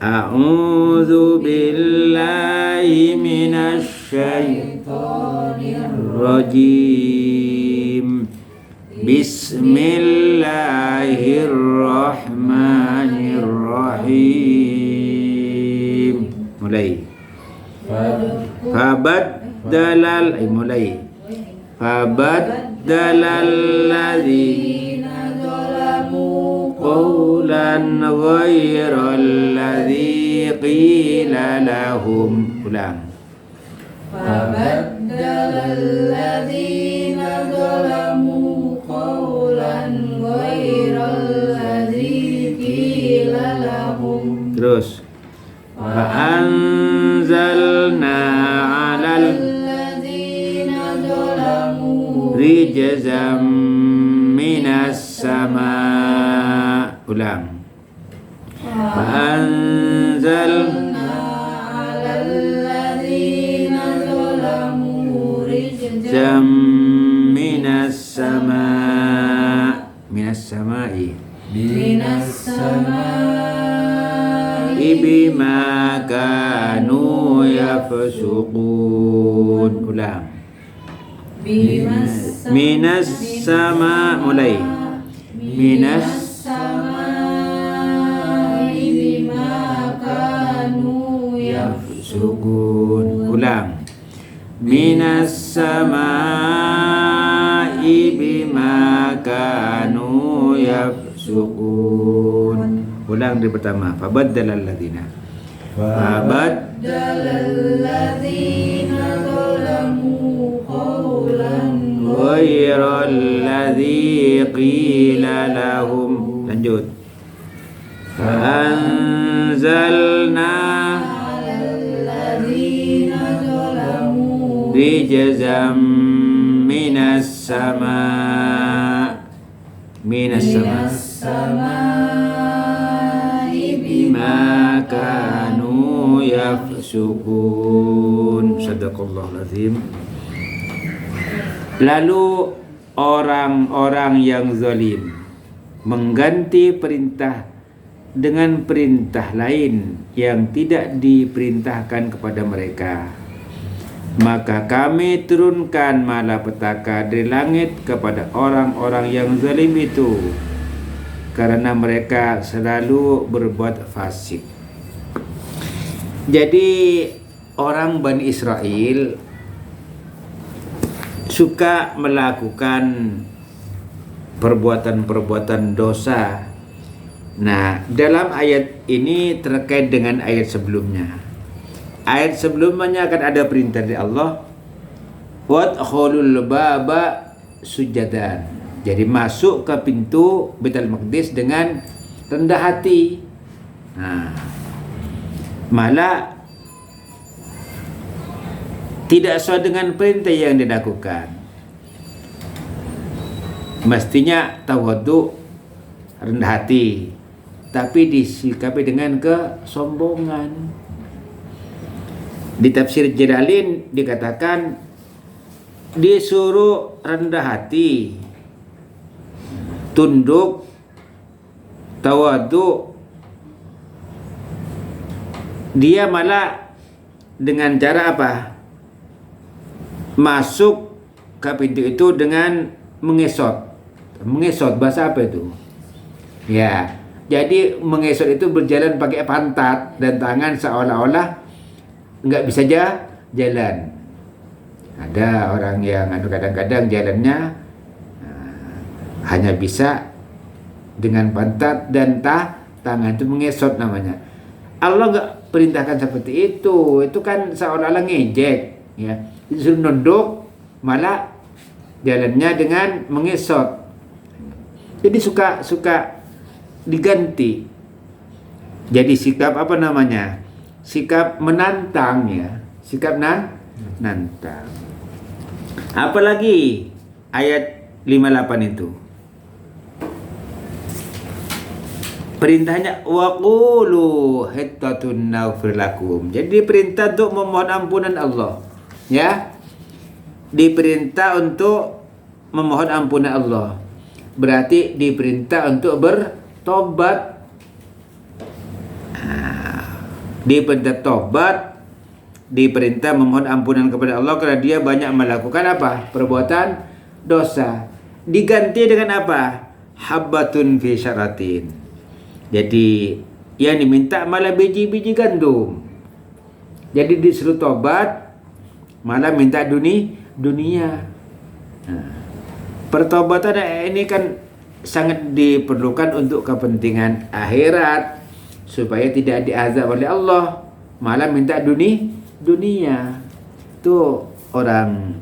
A'udzu billahi minasy syaithanir rajim. Bismillahirrahmanirrahim. Mulai. Fabaddalal ladzina zalamu qawlan ghairal ladzi qila lahum. Ulang. Fabaddalal ladzina zalamu qawlan ghairal ladzi qila lahum. Terus. Fa'anzalna 'alal ladzina zalamu rijzam minas sama'. Ulang. Fa'anzalna 'alal ladzina zalamu rijzam minas sama'. Minas sama'i. minas samai Bima kanu yafsuqun. Ulang. Minas sama. Mulai. Minas samai bima kanu yafsuqun. Ulang. Minas samai bima kanu yafsuqun. Ulang dari pertama. Fabaddalal ladzina zalamu qawlan ghairal ladzi qila lahum. Lanjut. Fa'anzalna 'alal ladzina zalamu rijzam minas sama'. Minas samai bima kanu yafsukun. Sadaqallahul azim. Lalu orang-orang yang zalim mengganti perintah dengan perintah lain yang tidak diperintahkan kepada mereka. Maka kami turunkan malapetaka dari langit kepada orang-orang yang zalim itu, karena mereka selalu berbuat fasik. Jadi orang Bani Israel suka melakukan perbuatan-perbuatan dosa. Nah, dalam ayat ini terkait dengan ayat sebelumnya. Ayat sebelumnya akan ada perintah dari Allah, wadkhulul baba sujadan. Jadi masuk ke pintu Baitul Maqdis dengan rendah hati. Nah, malah tidak sesuai dengan perintah yang dilakukan. Mestinya tawadhu, rendah hati, tapi disikapi dengan kesombongan. Di tafsir Jalalain dikatakan disuruh rendah hati, tunduk, tawadhu, dia malah dengan cara apa? Masuk ke pintu itu dengan mengesot. Mengesot bahasa apa itu? Ya, jadi mengesot itu berjalan pakai pantat dan tangan seolah-olah nggak bisa jalan. Ada orang yang kadang-kadang jalannya hanya bisa dengan pantat dan tangan, itu mengesot namanya. Allah nggak perintahkan seperti itu. Itu kan seolah-olah ngejek, ya. Disuruh nunduk, malah jalannya dengan mengesot. Jadi suka diganti. Jadi sikap apa namanya? Sikap menantang, ya. Sikap nantang. Apalagi ayat 58 itu. Perintahnya waqulu hittatun naghfir lakum. Jadi perintah untuk memohon ampunan Allah, ya. Diperintah untuk memohon ampunan Allah. Berarti diperintah untuk bertobat. diperintah tobat, diperintah memohon ampunan kepada Allah karena dia banyak melakukan apa? Perbuatan dosa. Diganti dengan apa? Habbatun fi syaratin. Jadi yang diminta malah biji-biji gandum. Jadi disuruh tobat malah minta dunia. Nah, pertobatan ini kan sangat diperlukan untuk kepentingan akhirat supaya tidak diazab oleh Allah, malah minta dunia. Itu orang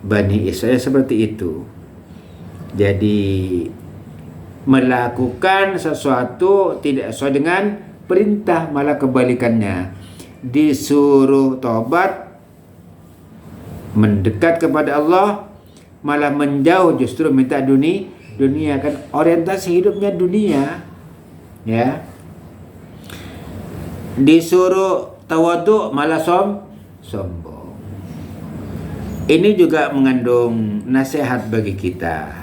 Bani Israel seperti itu. Jadi melakukan sesuatu tidak sesuai dengan perintah, malah kebalikannya. Disuruh tobat, mendekat kepada Allah, malah menjauh justru minta dunia, kan orientasi hidupnya dunia, ya. Disuruh tawadhu malah sombong. Ini juga mengandung nasihat bagi kita.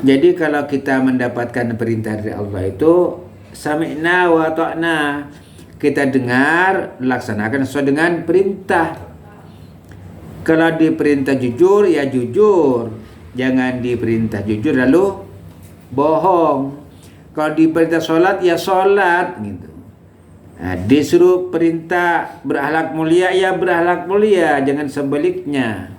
Jadi kalau kita mendapatkan perintah dari Allah itu sami'na wa ta'na, kita dengar, laksanakan sesuai dengan perintah. Kalau diperintah jujur, ya jujur. Jangan diperintah jujur lalu bohong. Kalau diperintah sholat, ya sholat gitu. Nah, disuruh perintah berakhlak mulia, ya berakhlak mulia, jangan sebaliknya.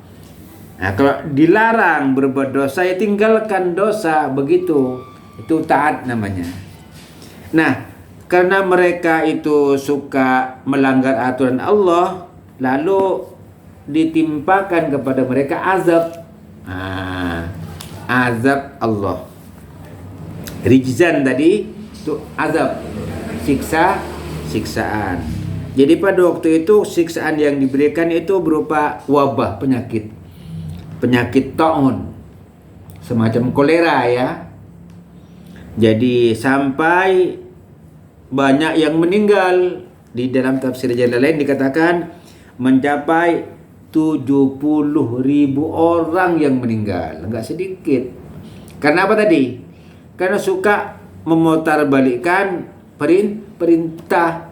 Nah, kalau dilarang berbuat dosa, ya tinggalkan dosa, begitu. Itu taat namanya. Nah, karena mereka itu suka melanggar aturan Allah, lalu ditimpakan kepada mereka azab. Azab Allah. Rijzan tadi itu azab, siksaan. Jadi pada waktu itu siksaan yang diberikan itu berupa wabah, penyakit taun, semacam kolera ya. Jadi sampai banyak yang meninggal. Di dalam tafsir jalan lain dikatakan mencapai 70.000 orang yang meninggal, enggak sedikit. Karena apa tadi? Karena suka memutarbalikkan perintah.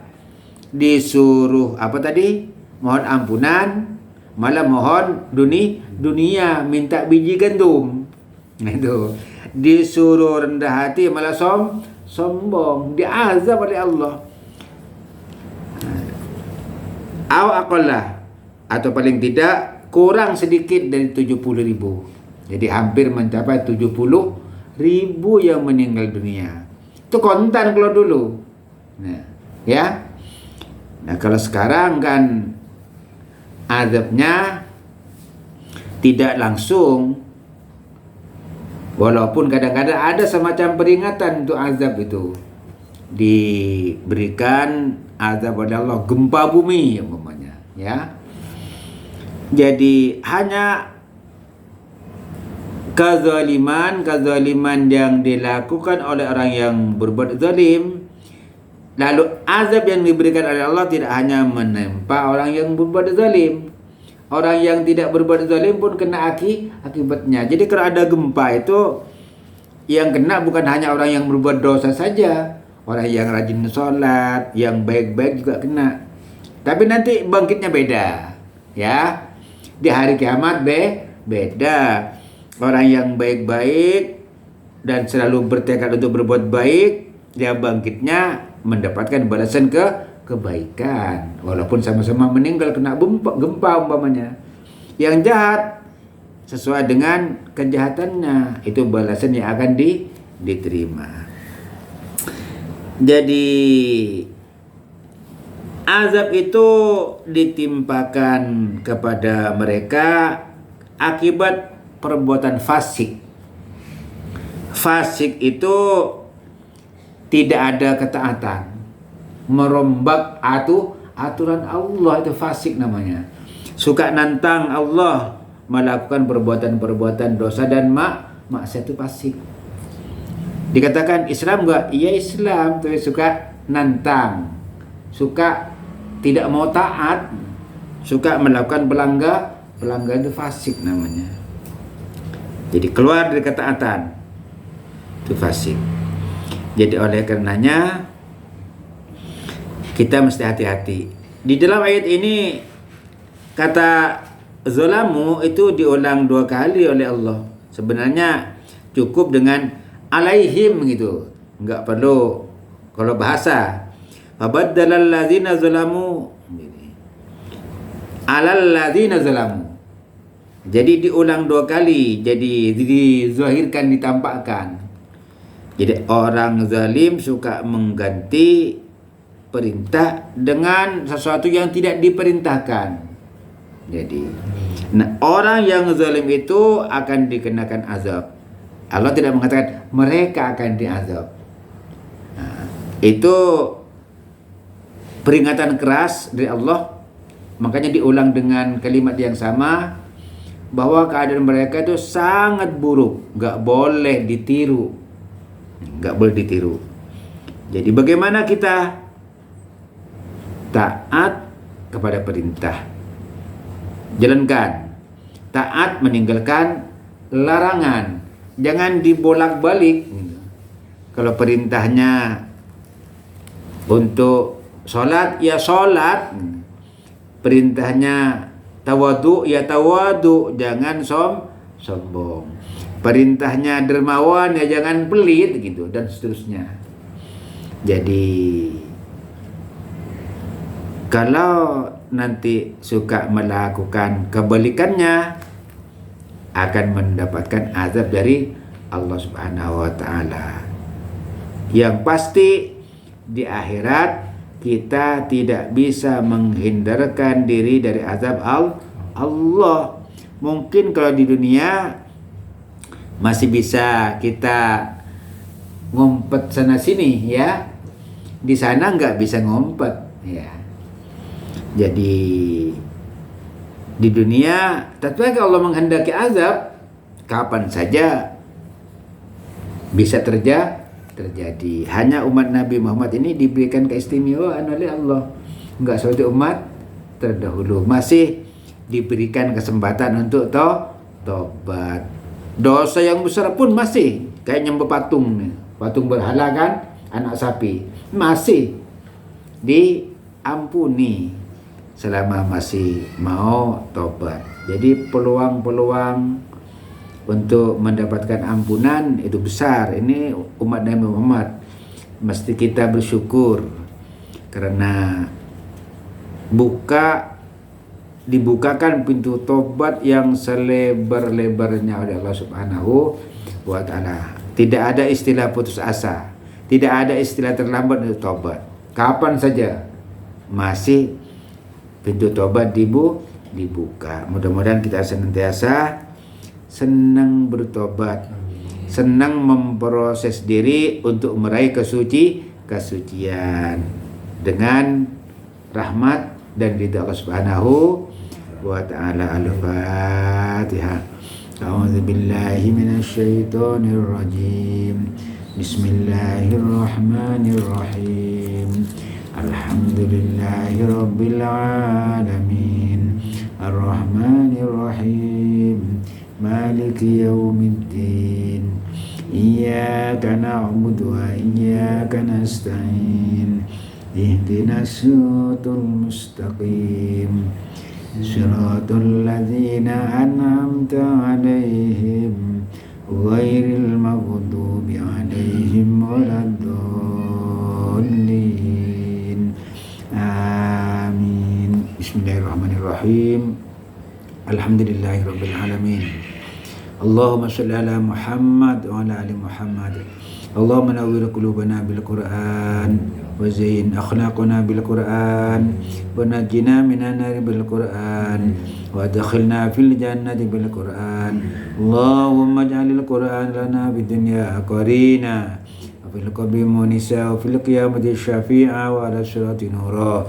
Disuruh apa tadi? Mohon ampunan, malah mohon dunia, minta biji gandum. Itu. Disuruh rendah hati malah sombong, diazab oleh Allah. Atau paling tidak kurang sedikit dari 70.000. Jadi hampir mencapai 70.000 yang meninggal dunia. Itu kontan kalau dulu. Nah, ya. Nah, kalau sekarang kan azabnya tidak langsung. Walaupun kadang-kadang ada semacam peringatan untuk azab itu. Diberikan azab oleh Allah, gempa bumi umpamanya, ya. Jadi hanya kezaliman yang dilakukan oleh orang yang berbuat zalim, lalu azab yang diberikan oleh Allah tidak hanya menimpa orang yang berbuat zalim, orang yang tidak berbuat zalim pun kena akibatnya. Jadi kalau ada gempa itu yang kena bukan hanya orang yang berbuat dosa saja, orang yang rajin sholat, yang baik-baik juga kena. Tapi nanti bangkitnya beda, ya. Di hari kiamat beda. Orang yang baik-baik dan selalu bertekad untuk berbuat baik, dia bangkitnya mendapatkan balasan kebaikan. Walaupun sama-sama meninggal kena gempa umpamanya. Yang jahat sesuai dengan kejahatannya, itu balasan yang akan diterima. Jadi azab itu ditimpakan kepada mereka akibat perbuatan fasik. Fasik itu tidak ada ketaatan, merombak aturan Allah, itu fasik namanya. Suka nantang Allah, melakukan perbuatan-perbuatan dosa dan maksiat, itu fasik. Dikatakan Islam enggak? Iya Islam, tapi suka nantang, suka tidak mau taat, suka melakukan pelanggaran, itu fasik namanya. Jadi keluar dari ketaatan, itu fasik. Jadi oleh karenanya kita mesti hati-hati. Di dalam ayat ini kata zalamu itu diulang 2 kali oleh Allah. Sebenarnya cukup dengan alaihim gitu, enggak perlu kalau bahasa. Fabaddalal ladzina zalamu alal ladzina zalamu. Jadi diulang 2 kali, jadi dizahirkan, ditampakkan. Jadi orang zalim suka mengganti perintah dengan sesuatu yang tidak diperintahkan. Jadi, orang yang zalim itu akan dikenakan azab. Allah tidak mengatakan mereka akan diazab. Itu peringatan keras dari Allah. Makanya diulang dengan kalimat yang sama, bahwa keadaan mereka itu sangat buruk, nggak boleh ditiru, nggak boleh ditiru. Jadi bagaimana kita taat kepada perintah, jalankan, taat meninggalkan larangan, jangan dibolak-balik. Kalau perintahnya untuk sholat, ya sholat. Perintahnya tawadu, ya tawadu, jangan sombong. Perintahnya dermawan, ya jangan pelit gitu, dan seterusnya. Jadi kalau nanti suka melakukan kebalikannya, akan mendapatkan azab dari Allah Subhanahu wa taala. Yang pasti di akhirat kita tidak bisa menghindarkan diri dari azab Allah. Mungkin kalau di dunia masih bisa kita ngumpet sana sini ya. Di sana nggak bisa ngumpet ya. Jadi di dunia tatkala Allah menghendaki azab, kapan saja bisa terjadi. Hanya umat Nabi Muhammad ini diberikan keistimewaan oleh Allah. Enggak seperti umat terdahulu, masih diberikan kesempatan untuk tobat. Dosa yang besar pun masih, kayak nyembah patung nih. Patung berhala kan, anak sapi, masih diampuni selama masih mau tobat. Jadi peluang-peluang untuk mendapatkan ampunan itu besar. Ini umat Nabi Muhammad mesti kita bersyukur karena dibukakan pintu tobat yang selebar-lebarnya oleh Allah Subhanahu wa taala. Tidak ada istilah putus asa, tidak ada istilah terlambat untuk tobat. Kapan saja masih pintu tobat dibuka. Mudah-mudahan kita senantiasa senang bertobat, senang memproses diri untuk meraih kesucian dengan rahmat dan ridha Allah Subhanahu wa taala. Al-Fatihah. A'udzu billahi minasy syaithanir rajim. Bismillahirrahmanirrahim. Alhamdulillahi rabbil alamin. Ar-Rahmanir Rahim. Maliki yaumiddin. Iyyaka na'budu wa iyyaka nasta'in. Ihdinas siratal mustaqim. Siratal ladzina an'amta 'alaihim ghairil maghdubi 'alaihim waladdallin. Amin. Bismillahirrahmanirrahim. Alhamdulillahirabbil alamin. Allahumma shalli ala Muhammad wa ala ali Muhammad. Allahumma nawwir qulubana bil Qur'an wa zayyin akhlaqana bil Qur'an wa najjina minan nar bil Qur'an wa adkhilna fil jannati bil Qur'an. Allahumma ij'alil Qur'an lana fid dunya qarina wa fil qabri munisa wa fil qiyamati syafi'a wa ala sirati nura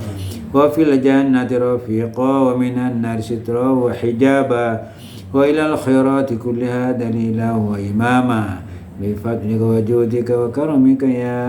wa fil jannati rafiqa wa minan nar sitra wa hijaba wa ilal khairati kulliha dalila wa imama bifadlika wa judika wa karamika ya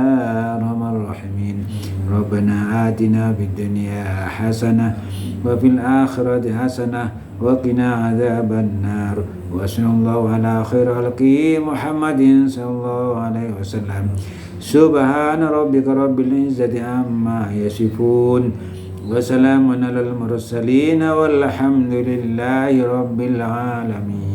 arhamar rahimin. Rabbana atina fid dunya hasanah wa fil akhirati hasanah wa qina adzaban nar. wa sallallahu ala khairi khalqi Muhammadin sallallahu alaihi wasallam. Subhana rabbika rabbil izzati amma yasifun wa salamun alal mursalin walhamdulillahi rabbil alamin.